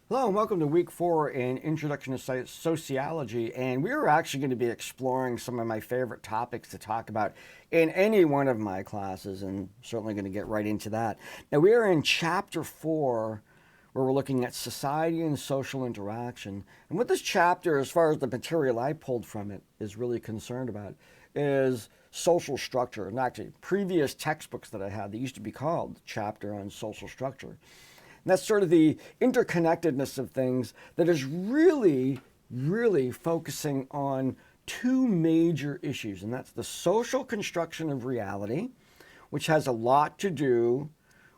Hello and welcome to week 4 in Introduction to Sociology, and we're actually going to be exploring some of my favorite topics to talk about in any one of my classes, and certainly going to get right into that. Now we are in chapter 4, where we're looking at society and social interaction. And what this chapter, as far as the material I pulled from it, is really concerned about is social structure. And actually, previous textbooks that I had, they used to be called chapter on social structure. And that's sort of the interconnectedness of things that is really focusing on two major issues. And that's the social construction of reality, which has a lot to do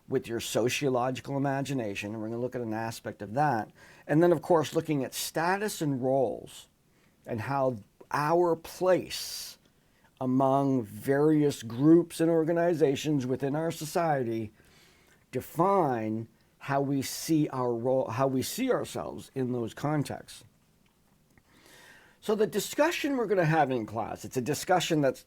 with your sociological imagination. And we're going to look at an aspect of that. And then, of course, looking at status and roles and how our place among various groups and organizations within our society define how we see our role, how we see ourselves in those contexts. So the discussion we're going to have in class, it's a discussion that's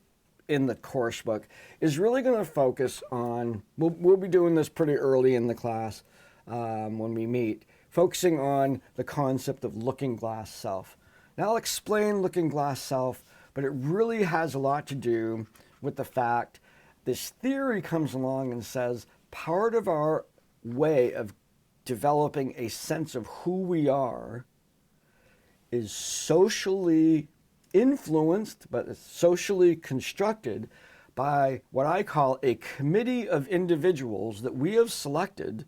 in the course book, is really going to focus on, we'll be doing this pretty early in the class when we meet, focusing on the concept of looking glass self. Now I'll explain looking glass self, but it really has a lot to do with the fact this theory comes along and says part of our way of developing a sense of who we are is socially influenced, but socially constructed by what I call a committee of individuals that we have selected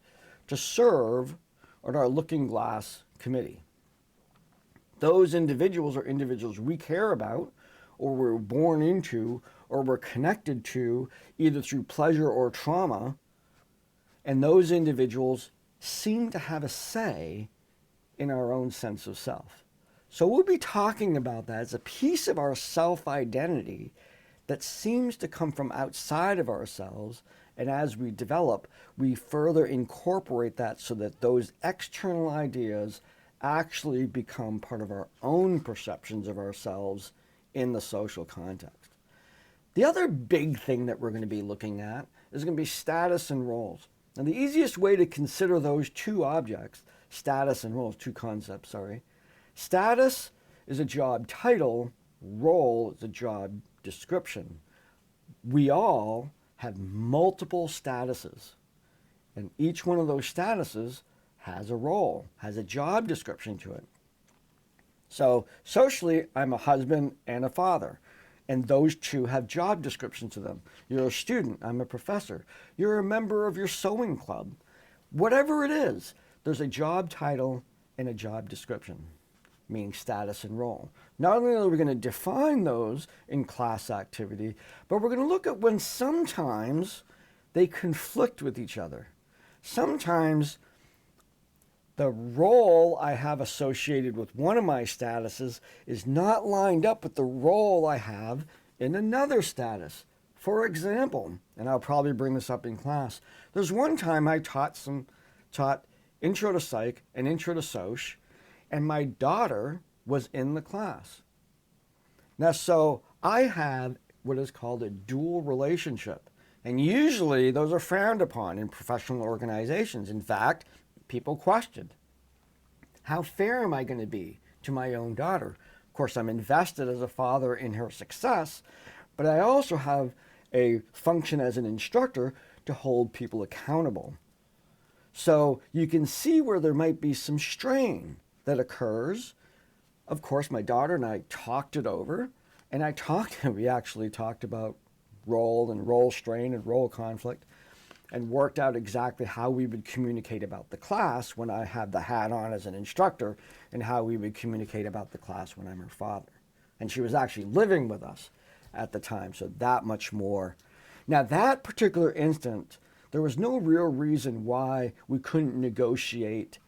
to serve on our looking glass committee. Those individuals are individuals we care about, or we're born into, or we're connected to, either through pleasure or trauma. And those individuals seem to have a say in our own sense of self. So we'll be talking about that as a piece of our self-identity that seems to come from outside of ourselves. And as we develop, we further incorporate that so that those external ideas actually become part of our own perceptions of ourselves in the social context. The other big thing that we're going to be looking at is going to be status and roles. And the easiest way to consider those two objects, status and roles, two concepts, sorry. Status is a job title, role is a job description. We all have multiple statuses, and each one of those statuses has a role, has a job description to it. So socially, I'm a husband and a father. And those two have job descriptions to them. You're a student, I'm a professor. You're a member of your sewing club. Whatever it is, there's a job title and a job description, meaning status and role. Not only are we going to define those in class activity, but we're going to look at when sometimes they conflict with each other. Sometimes the role I have associated with one of my statuses is not lined up with the role I have in another status. For example, and I'll probably bring this up in class, there's one time I taught Intro to Psych and Intro to Soc, and my daughter was in the class. Now, so I have what is called a dual relationship. And usually those are frowned upon in professional organizations. In fact, people questioned, how fair am I going to be to my own daughter? Of course, I'm invested as a father in her success, but I also have a function as an instructor to hold people accountable. So you can see where there might be some strain that occurs. Of course, my daughter and I talked it over, and we actually talked about role and role strain and role conflict, and worked out exactly how we would communicate about the class when I had the hat on as an instructor, and how we would communicate about the class when I'm her father. And she was actually living with us at the time, so that much more. Now, that particular instant, there was no real reason why we couldn't negotiate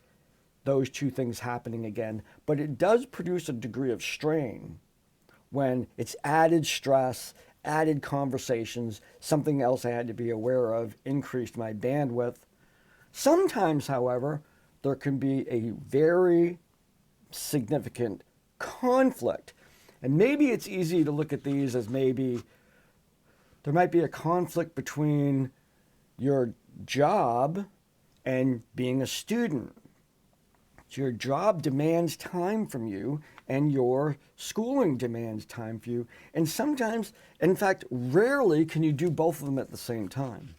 those two things happening again, but it does produce a degree of strain when it's added stress, added conversations, something else I had to be aware of, increased my bandwidth. Sometimes, however, there can be a very significant conflict. And maybe it's easy to look at these as maybe there might be a conflict between your job and being a student. So your job demands time from you, and your schooling demands time from you. And sometimes, in fact, rarely can you do both of them at the same time.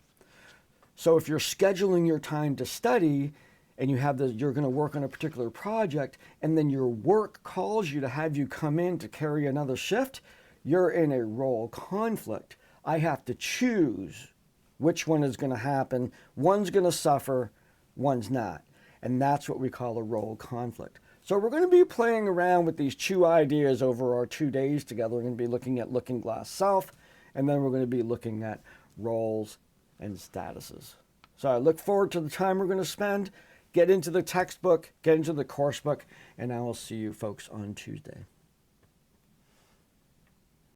So if you're scheduling your time to study and you're going to work on a particular project, and then your work calls you to have you come in to carry another shift, you're in a role conflict. I have to choose which one is going to happen. One's going to suffer, one's not. And that's what we call a role conflict. So we're going to be playing around with these two ideas over our 2 days together. We're going to be looking at looking glass self, and then we're going to be looking at roles and statuses. So I look forward to the time we're going to spend. Get into the textbook, get into the course book, and I will see you folks on Tuesday.